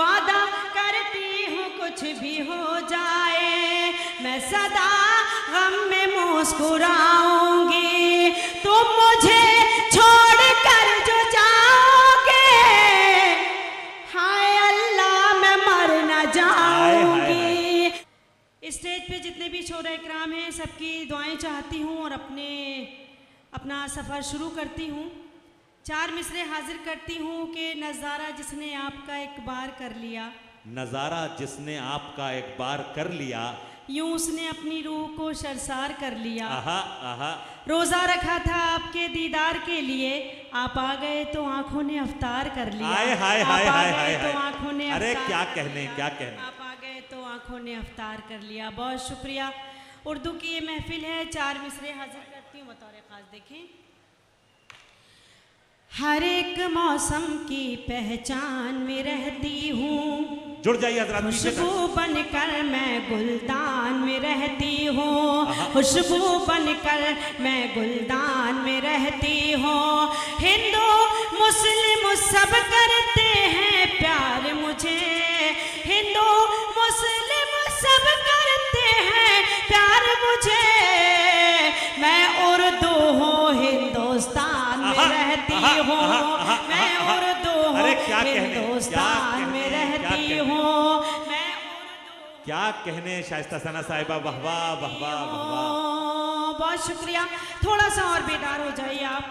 वादा करती हूँ कुछ भी हो जाए मैं सदा गम में मुस्कुराऊंगी तुम मुझे छोड़ कर जो जाओगे हाय अल्लाह मैं मर न जाऊंगी। स्टेज पे जितने भी शोरा इकराम हैं सबकी दुआएं चाहती हूँ और अपना सफ़र शुरू करती हूँ। 4 मिसरे हाजिर करती हूँ कि नज़ारा जिसने आपका एक बार कर लिया नज़ारा जिसने आपका एक बार कर लिया यूं उसने अपनी रूह को शर्मसार कर लिया। आहा आहा रोज़ा रखा था आपके दीदार के लिए आप आ गए तो आंखों ने अफ्तार कर लिया। हाय हाय हाय हाय हाय तो आंखों ने अरे क्या कहने आप आ गए तो आंखों ने अफ्तार कर लिया। बहुत शुक्रिया। उर्दू की ये महफिल है। 4 मिसरे हाजिर करती हूँ बतौर खास। देखें, हर एक मौसम की पहचान में रहती हूँ जुड़ जाइए हज़रात खुशबू बनकर मैं गुलदान में रहती हूँ खुशबू बनकर मैं गुलदान में रहती हूँ। हिंदू मुस्लिम सब करते हैं प्यार मुझे हिंदू मुस्लिम सब करते हैं प्यार मुझे मैं उर्दू हूँ हिंदुस्तान में रहती हूँ मैं उर्दू हूँ हिंदुस्तान में रहती हूँ मैं क्या कहने शाइस्ता सना साहिबा वाह वाह वाह वाह वाह। बहुत शुक्रिया। थोड़ा सा और बेदार हो जाइए आप।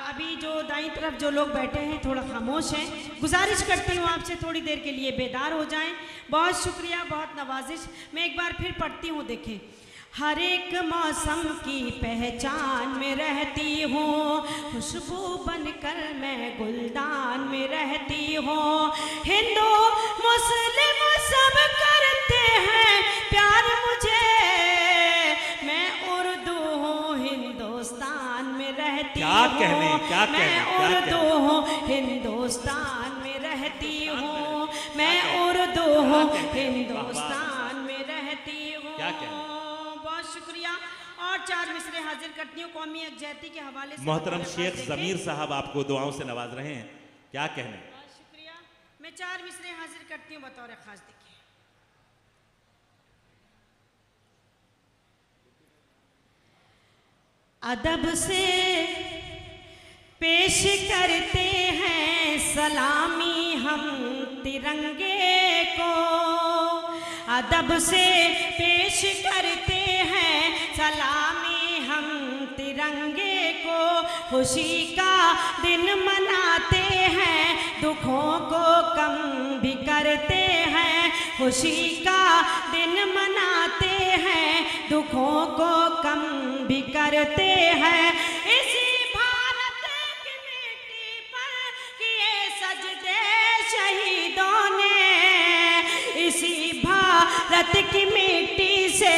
अभी जो दाईं तरफ जो लोग बैठे हैं थोड़ा खामोश हैं। गुजारिश करती हूँ आपसे थोड़ी देर के लिए बेदार हो जाएं। बहुत शुक्रिया, बहुत नवाजिश। मैं एक बार फिर पढ़ती हूँ। देखें, हर एक मौसम की पहचान में रहती हूँ खुशबू बनकर मैं गुलदान में रहती हूँ। हिंदू मुस्लिम सब करते हैं प्यार मुझे मैं उर्दू हूँ हिंदुस्तान में रहती हूँ मैं उर्दू हूँ हिंदुस्तान में रहती हूँ मैं उर्दू हूँ हिंदुस्तान में रहती हूँ। शुक्रिया। और 4 मिसरे हाजिर करती हूँ कौमी यकजहती के हवाले से। मोहतरम शेख ज़मीर साहब आपको दुआओं से नवाज रहे हैं, क्या कहने। बहुत शुक्रिया। मैं 4 मिसरे हाजिर करती हूँ बतौर खास। देखिए, अदब से पेश करते हैं सलामी हम तिरंगे को अदब से पेश करते हैं सलामी हम तिरंगे को खुशी का दिन मनाते हैं दुखों को कम भी करते हैं खुशी का दिन मनाते हैं दुखों को कम भी करते हैं। इसी भारत की मिट्टी पर किए सजदे शहीदों ने इसी भारत की मिट्टी से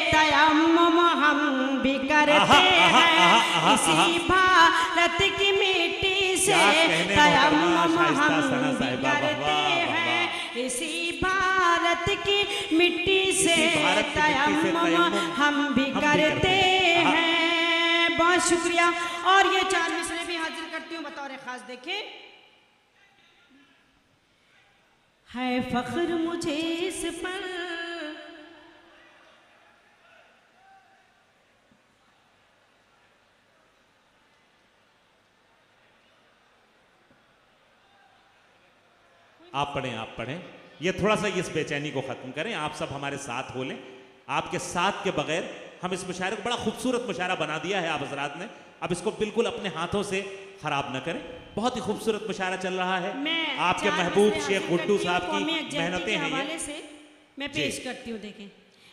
तयम्मुम हम भी करते हैं इसी भारत की मिट्टी से तयम्मुम हम भी करते हैं इसी भारत की मिट्टी से तयम्मुम हम भी करते हैं। बहुत शुक्रिया। और ये 4 मिसरे भी हाजिर करती हूँ बतौर खास। देखें, है फख्र मुझे इस पर आप पढ़ें ये थोड़ा सा इस बेचैनी को ख़त्म करें। आप सब हमारे साथ हो लें। आपके साथ के बगैर हम इस मुशायरे को बड़ा खूबसूरत मुशायरा बना दिया है आप हजरात ने। अब इसको बिल्कुल अपने हाथों से ख़राब न करें। बहुत ही खूबसूरत मुशायरा चल रहा है। आपके महबूब शेख गुड्डू साहब की मेहनतें हैं ये। मैं पेश करती हूँ। देखें,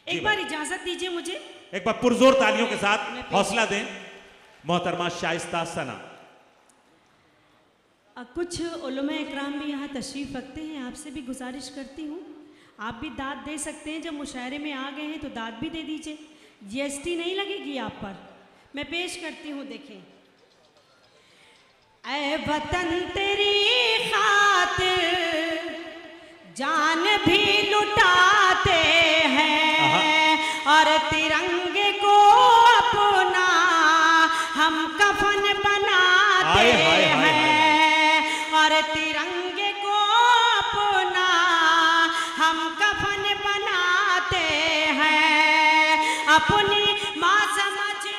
एक बार इजाज़त दीजिए मुझे। एक बार पुरजोर तालियों के साथ हौसला दें मोहतरमा शाइस्ता सना। कुछ उलमा इकराम भी यहाँ तशरीफ़ रखते हैं। आपसे भी गुजारिश करती हूँ आप भी दाद दे सकते हैं। जब मुशायरे में आ गए हैं तो दाद भी दे दीजिए। GST नहीं लगेगी आप पर। मैं पेश करती हूँ। देखें, ऐ वतन तेरी खातिर जान भी लुटाते हैं और तिरंगे को अपना हम कफन बनाते हैं और तिरंगे को अपना अपनी माँ समझते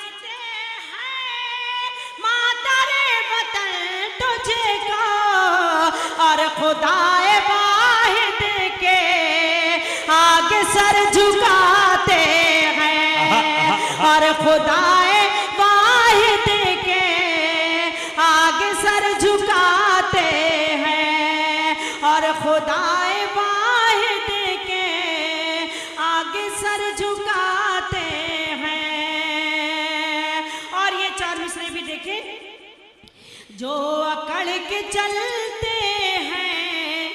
हैं, मातरे वतन तुझे को, और खुदाए वाहिद के आगे सर झुकाते हैं, और खुदाए वाहिद के आगे सर झुकाते हैं, और खुदाए वाहिद के आगे सर झुकाते हैं। और ये चार मिसरे भी देखें। जो अकड़ के चलते हैं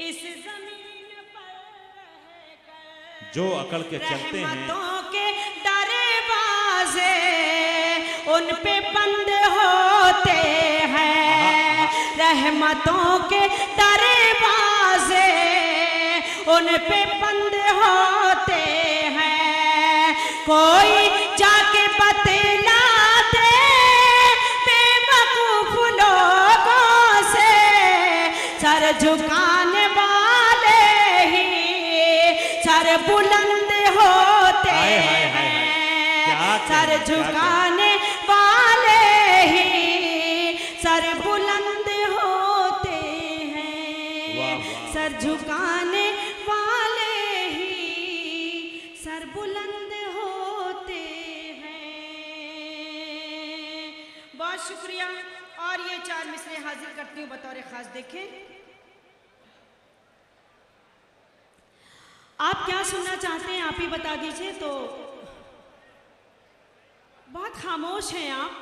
इस जमीन पर रहकर, जो अकड़ के चलते हैं, रहमतों के दरवाजे उन पे बंद होते हैं, रहमतों के दरवाजे उन पे बंद होते हैं। कोई जाके बतला दे बेवकूफ लोगों से, सर झुकाने वाले ही सर बुलंद होते हैं, सर झुकाने वाले ही सर बुलंद होते हैं, सर झुकाने वाले ही सर बुलंद होते हैं। बहुत शुक्रिया। और ये चार मिसरे हाजिर करती हूँ बतौर खास। देखें, आप क्या सुनना चाहते हैं आप ही बता दीजिए। तो बहुत खामोश हैं आप,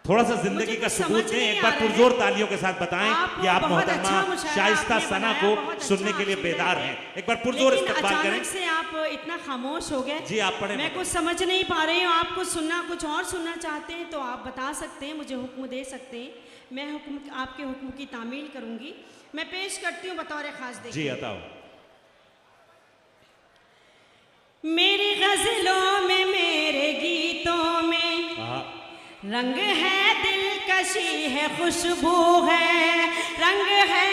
थोड़ा सा जिंदगी का सबूत दें। एक बार पुरजोर तालियों के साथ बताएं कि आप मोहतरमा शाइस्ता सना को सुनने के लिए बेदार हैं। एक बार पुरजोर इस्तकबाल करें। अचानक से आप इतना खामोश हो गए। जी आप पढ़ें। मैं कुछ समझ नहीं पा रही हूँ। आप कुछ सुनना, कुछ और सुनना चाहते हैं तो आप बता सकते हैं, मुझे हुक्म दे सकते हैं। मैं हुक्म, आपके हुक्म की तामील करूंगी। मैं पेश करती हूँ बतौर खास। देखिए जी बताओ। मेरी गजलों में, मेरे गीतों में रंग है, दिलकशी है, खुशबू है, रंग है,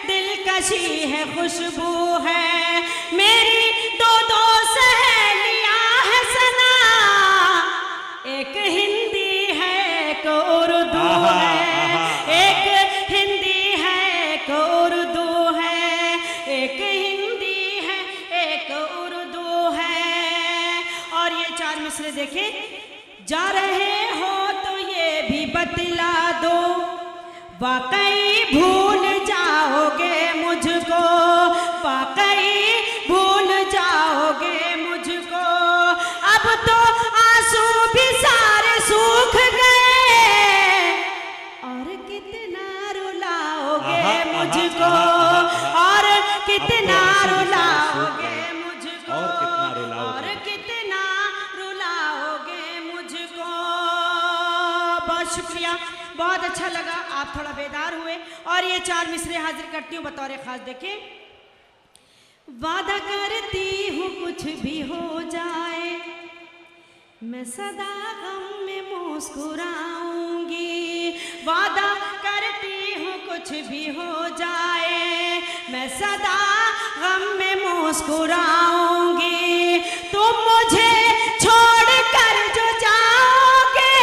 दिलकशी है, खुशबू है। मेरी दो दो सहेलियां है सना, एक हिंदी है एक उर्दू है, एक हिंदी है एक उर्दू है, एक हिंदी है एक उर्दू है। और ये चार मिसरे देखें। जा रहे हो तो ये भी बतला दो, वाकई भूल जाओगे मुझको, वाकई भूल जाओगे मुझको। अब तो आंसू भी सारे सूख गए, और कितना रुलाओगे मुझको, और कितना रुलाओगे मुझको, और कितना रुलाओगे मुझको। बहुत शुक्रिया, बहुत अच्छा लगा, आप थोड़ा बेदार हुए। और ये चार मिसरे हाजिर करती हूँ बतौर खास। देखें, वादा करती हूँ कुछ भी हो जाए, मैं सदा गम में मुस्कुराऊंगी। वादा करती हूँ कुछ भी हो जाए, मैं सदा गम में मुस्कुराऊंगी। तुम मुझे छोड़ कर जो जाओगे,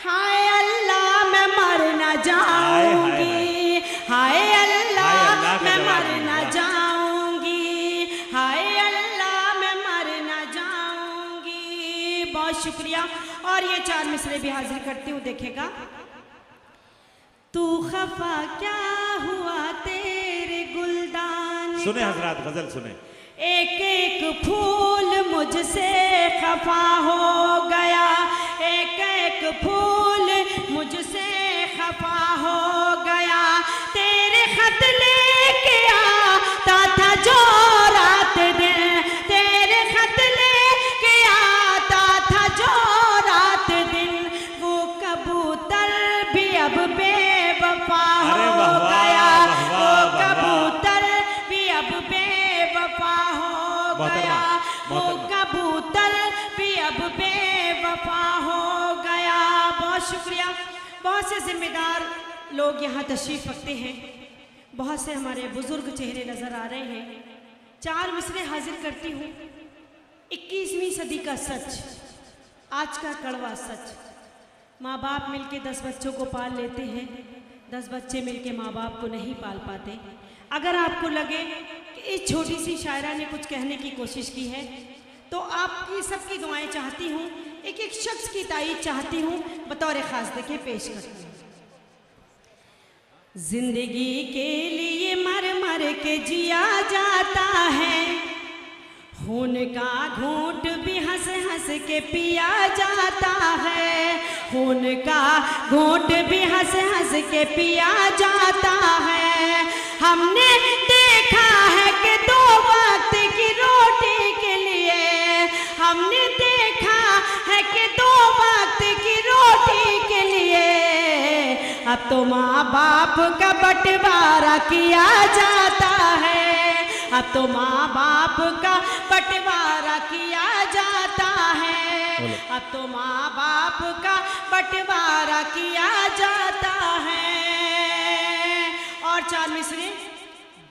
हाय अल्लाह मैं मर न जाऊंगी, हाय अल्लाह मैं मर न जाऊंगी, हाय अल्लाह मैं मर न जाऊंगी। बहुत शुक्रिया। और ये चार मिसरे भी हाजिर करती हूँ। देखेगा, तू खफा क्या हुआ तेरे गुलदान, सुने हजरात, गजल सुने। एक एक फूल मुझसे खफा हो गया, एक एक फूल मुझसे खफा हो गया। तेरे खत लेके आता था जो रात दिन, तेरे खत लेके आता था जो रात दिन, वो कबूतर भी अब बेवफा हो गया, वो कबूतर भी अब बेवफा हो गया, वो कबूतर भी अब बेवफा हो गया। बहुत शुक्रिया। बहुत से जिम्मेदार लोग यहाँ तशरीफ रखते हैं, बहुत से हमारे बुजुर्ग चेहरे नजर आ रहे हैं। चार मिसरे हाजिर करती हूँ 21वीं सदी का सच, आज का कड़वा सच। माँ बाप मिलके 10 बच्चों को पाल लेते हैं, 10 बच्चे मिलके माँ बाप को नहीं पाल पाते। अगर आपको लगे कि इस छोटी सी शायरा ने कुछ कहने की कोशिश की है, तो आपकी सबकी दुआएं चाहती हूँ, एक एक शख्स की तारीफ चाहती हूँ, बतौर ख़ास देखे पेश करती हूँ। जिंदगी के लिए मर मर के जिया जाता है, खून का घूंट भी हंस हंस के पिया जाता है, खून का घूंट भी हंस हंस के पिया जाता है। हमने देखा है कि 2 वक्त की रोटी के लिए, हमने देखा है कि 2 वक्त की रोटी के लिए अब तो माँ बाप का बंटवारा किया जाता है, अब तो माँ बाप का बंटवारा किया जाता है, अब तो माँ बाप का बंटवारा किया जाता है। और 4 मिसरे।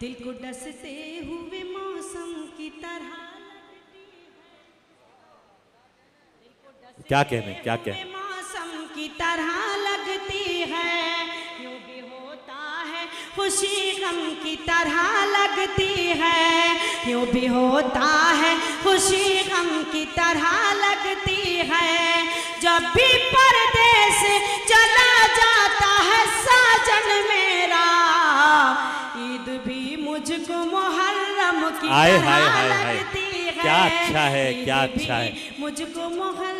दिल को डसते हुए मौसम की तरह, क्या कहने, क्या कहने, मौसम की तरह लगती है, यूं भी होता है खुशी गम की तरह लगती है, यूं भी होता है खुशी गम की तरह लगती है। जब भी परदेस चला जाता है साजन मेरा, ईद भी मुझको मुहर्रम की तरह लगती है। क्या अच्छा है, क्या अच्छा है। मुझको मुहर्रम